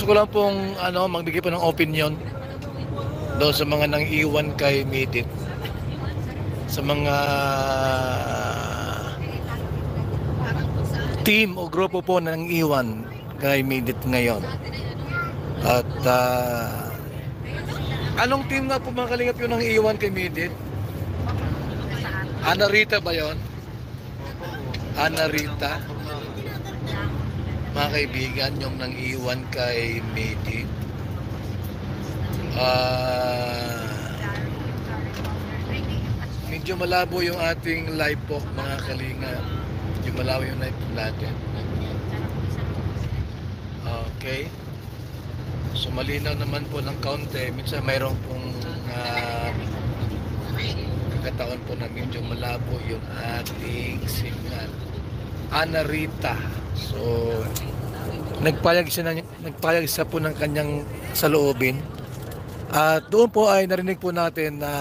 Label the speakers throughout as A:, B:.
A: Gusto ko lang pong magbigay po ng opinion doon sa mga nang iwan kay Midit. Sa mga team o grupo po na nang iwan kay Midit ngayon. At anong team nga po mga kalingap yung nang iwan kay Midit? Ana Rita ba yun? Ana Rita? Mga kaibigan, yung nang iwan kay Midit. Medyo malabo yung ating live po mga kalinga. Medyo malabo yung live natin. Okay. So malinaw naman po ng kaunti. Minsan mayroon pong kataon po na medyo malabo yung ating signal. Ana Rita. So nagpayag siya po ng kanyang saloobin. At doon po ay narinig po natin na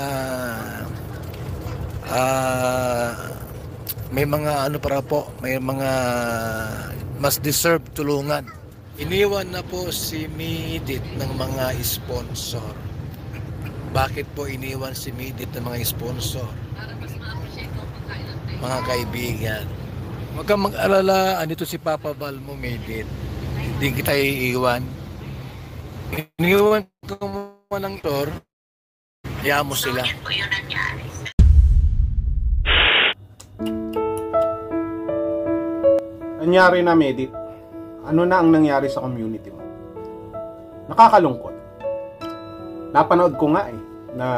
A: may mga may mga mas deserve tulungan. Iniwan na po si Midit ng mga sponsor. Bakit po iniwan si Midit ng mga sponsor? Mga kaibigan, huwag kang mag-alala, andito si Papa Val mo, Midit. Hindi kita iiwan. Iniwan ko mo ng tor, hayaan mo sila.
B: Nangyari na, Midit. Ano na ang nangyari sa community mo? Nakakalungkot. Napanood ko nga na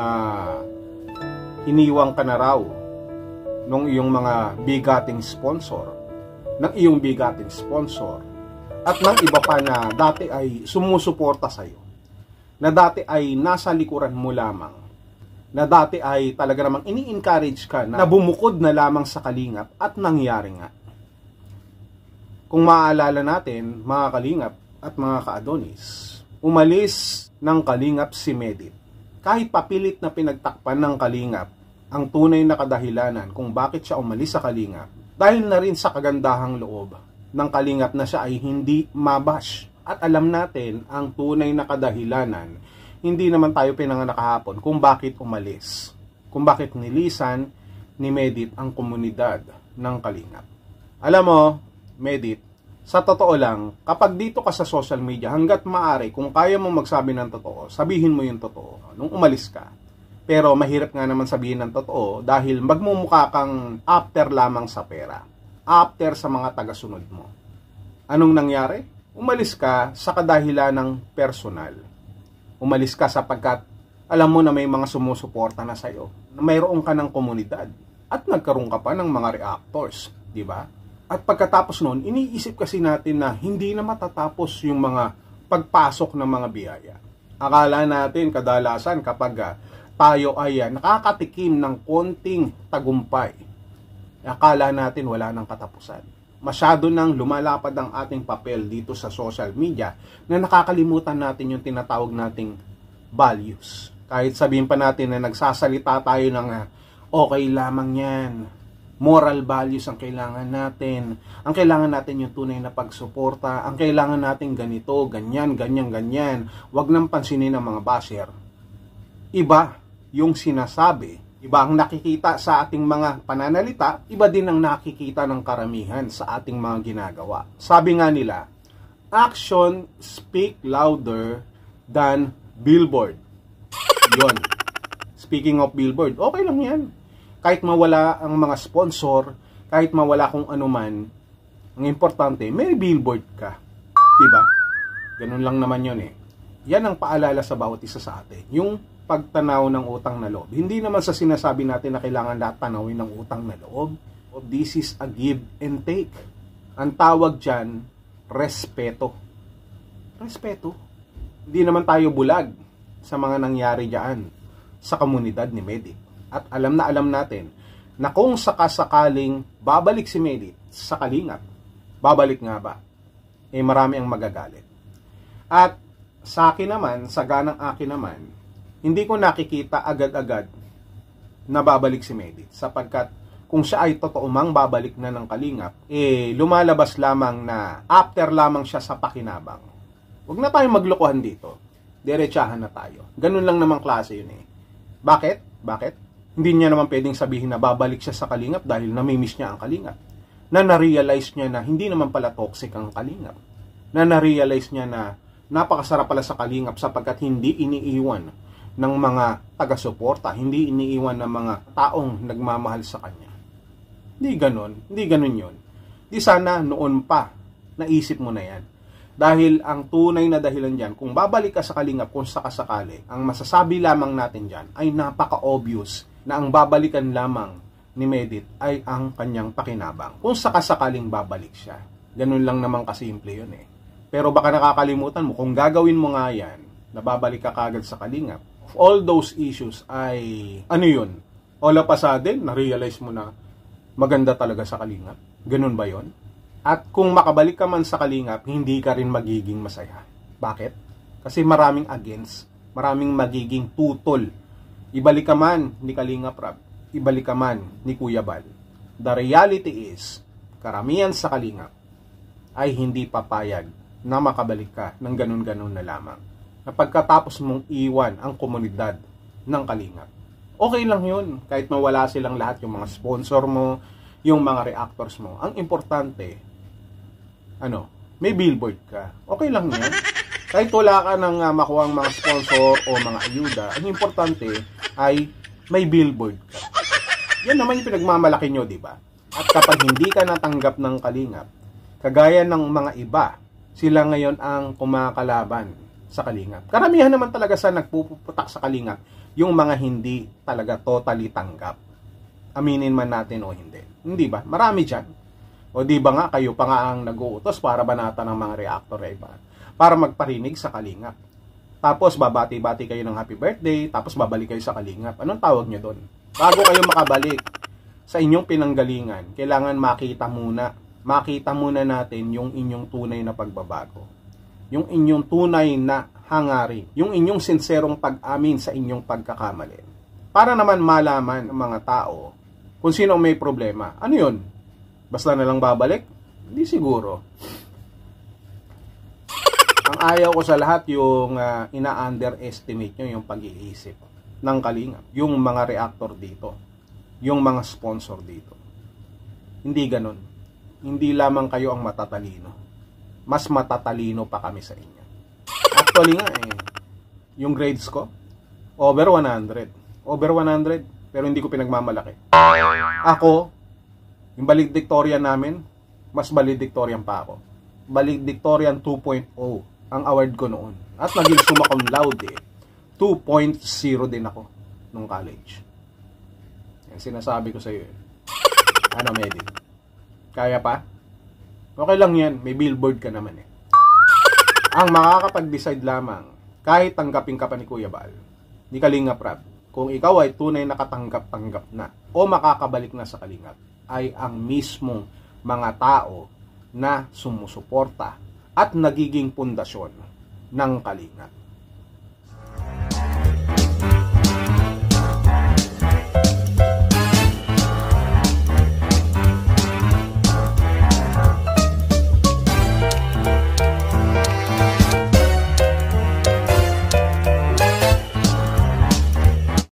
B: iniwang ka na raw nung iyong mga bigating sponsor, ng iyong bigating sponsor, at ng iba pa na dati ay sumusuporta sa'yo, na dati ay nasa likuran mo lamang, na dati ay talaga namang ini-encourage ka na bumukod na lamang sa kalingap at nangyari nga. Kung maaalala natin, mga kalingap at mga ka-Adonis, umalis ng kalingap si Midit. Kahit papilit na pinagtakpan ng kalingap ang tunay na kadahilanan kung bakit siya umalis sa kalingap, dahil na rin sa kagandahang loob ng kalingap na siya ay hindi mabash. At alam natin ang tunay na kadahilanan, hindi naman tayo pinanganak kahapon kung bakit umalis, kung bakit nilisan ni Midit ang komunidad ng kalingap. Alam mo, Midit, sa totoo lang, kapag dito ka sa social media, hanggat maaari, kung kaya mo magsabi ng totoo, sabihin mo yung totoo nung umalis ka. Pero mahirap nga naman sabihin ng totoo dahil magmumukha kang after lamang sa pera. After sa mga tagasunod mo. Anong nangyari? Umalis ka sa kadahilan ng personal. Umalis ka sapagkat alam mo na may mga sumusuporta na sa'yo, na mayroon ka ng komunidad, at nagkaroon ka pa ng mga reactors, di ba? At pagkatapos noon, iniisip kasi natin na hindi na matatapos yung mga pagpasok ng mga biyaya. Akala natin kadalasan kapag tayo ay nakakatikim ng konting tagumpay, akala natin wala nang katapusan. Masyado nang lumalapad ang ating papel dito sa social media na nakakalimutan natin yung tinatawag nating values. Kahit sabihin pa natin na nagsasalita tayo ng okay lamang yan, moral values ang kailangan natin. Ang kailangan natin yung tunay na pagsuporta. Ang kailangan natin ganito, ganyan, ganyan, ganyan. Huwag nang pansinin ng mga basher. Iba yung sinasabi. Iba ang nakikita sa ating mga pananalita. Iba din ang nakikita ng karamihan sa ating mga ginagawa. Sabi nga nila, action speak louder than billboard. Yon. Speaking of billboard, okay lang yan. Kahit mawala ang mga sponsor, kahit mawala kung ano man, ang importante, may billboard ka. Diba? Ganun lang naman yun eh. Yan ang paalala sa bawat isa sa atin. Yung pagtanaw ng utang na loob. Hindi naman sa sinasabi natin na kailangan lahat tanawin ng utang na loob. This is a give and take. Ang tawag dyan, respeto. Respeto. Hindi naman tayo bulag sa mga nangyari dyan sa komunidad ni Midit. At alam na alam natin na kung sakasakaling babalik si Midit sa kalingap, babalik nga ba? Eh marami ang magagalit. At sa akin naman, sa ganang akin naman, hindi ko nakikita agad-agad na babalik si Midit. Sapagkat kung siya ay totoo mang babalik na ng kalingap, lumalabas lamang na after lamang siya sa pakinabang. Huwag na tayong maglokohan dito. Diretsahan na tayo. Ganun lang namang klase yun eh. Bakit? Bakit? Hindi niya naman pwedeng sabihin na babalik siya sa Kalingap dahil namimiss niya ang Kalingap. Na na-realize niya na hindi naman pala toxic ang Kalingap. Na na-realize niya na napakasarap pala sa Kalingap sapagkat hindi iniiwan ng mga taga-suporta, hindi iniiwan ng mga taong nagmamahal sa kanya. Hindi ganun yun. Di sana noon pa, naisip mo na yan. Dahil ang tunay na dahilan dyan, kung babalik ka sa Kalingap kung sakasakali, ang masasabi lamang natin dyan ay napaka-obvious na ang babalikan lamang ni Medit ay ang kanyang pakinabang. Kung sakasakaling babalik siya. Ganun lang naman kasimple yun eh. Pero baka nakakalimutan mo, kung gagawin mo nga yan, na babalik ka kagad sa Kalingap, all those issues ay, ano yun? All of a sudden, na-realize mo na maganda talaga sa Kalingap. Ganun ba yun? At kung makabalik ka man sa Kalingap, hindi ka rin magiging masaya. Bakit? Kasi maraming against, maraming magiging tutol. Ibalik ka man ni Kalingap Rab, ibalik ka man ni Kuya Bal. The reality is, karamihan sa Kalingap ay hindi papayag na makabalik ka ng ganun-ganun na lamang. Na pagkatapos mong iwan ang komunidad ng Kalingap. Okay lang yun, kahit mawala silang lahat, yung mga sponsor mo, yung mga reactors mo. Ang importante, may billboard ka. Okay lang yan. Kahit wala ka nang makuha ang mga sponsor o mga ayuda, ang importante ay may billboard ka. Yan naman yung pinagmamalaki nyo, di ba? At kapag hindi ka natanggap ng Kalingap, kagaya ng mga iba, sila ngayon ang kumakalaban sa Kalingap. Karamihan naman talaga sa nagpuputak sa Kalingap, yung mga hindi talaga totally tanggap. Aminin man natin o hindi. Hindi ba? Marami dyan. O di ba nga, kayo pa nga ang nag-uutos para banatan ng mga reactor iba, para magparinig sa Kalingap. Tapos babati-bati kayo ng happy birthday, tapos babalik kayo sa Kalingap. Anong tawag nyo doon? Bago kayo makabalik sa inyong pinanggalingan, kailangan makita muna natin yung inyong tunay na pagbabago. Yung inyong tunay na hangarin, yung inyong sinserong pag-amin sa inyong pagkakamali. Para naman malaman ng mga tao kung sino may problema. Ano yun? Basta na lang babalik? Hindi siguro. Ang ayaw ko sa lahat yung ina-underestimate nyo yung pag-iisip ng Kalingap. Yung mga reactor dito. Yung mga sponsor dito. Hindi ganon. Hindi lamang kayo ang matatalino. Mas matatalino pa kami sa inyo. Actually nga yung grades ko, over 100. Over 100, pero hindi ko pinagmamalaki. Ako, yung valedictorian namin, mas valedictorian pa ako. Valedictorian 2.0 ang award ko noon. At naging summa cum laude 2.0 din ako nung college. Yan sinasabi ko sa iyo. Ano, Medit? Kaya pa? Okay lang yan, may billboard ka naman eh. Ang makakapag-decide lamang, kahit tanggapin ka pa ni Kuya Bal, ni Kalingap Rab, kung ikaw ay tunay nakatanggap-tanggap na o makakabalik na sa Kalingap, ay ang mismong mga tao na sumusuporta at nagiging pundasyon ng Kalingap.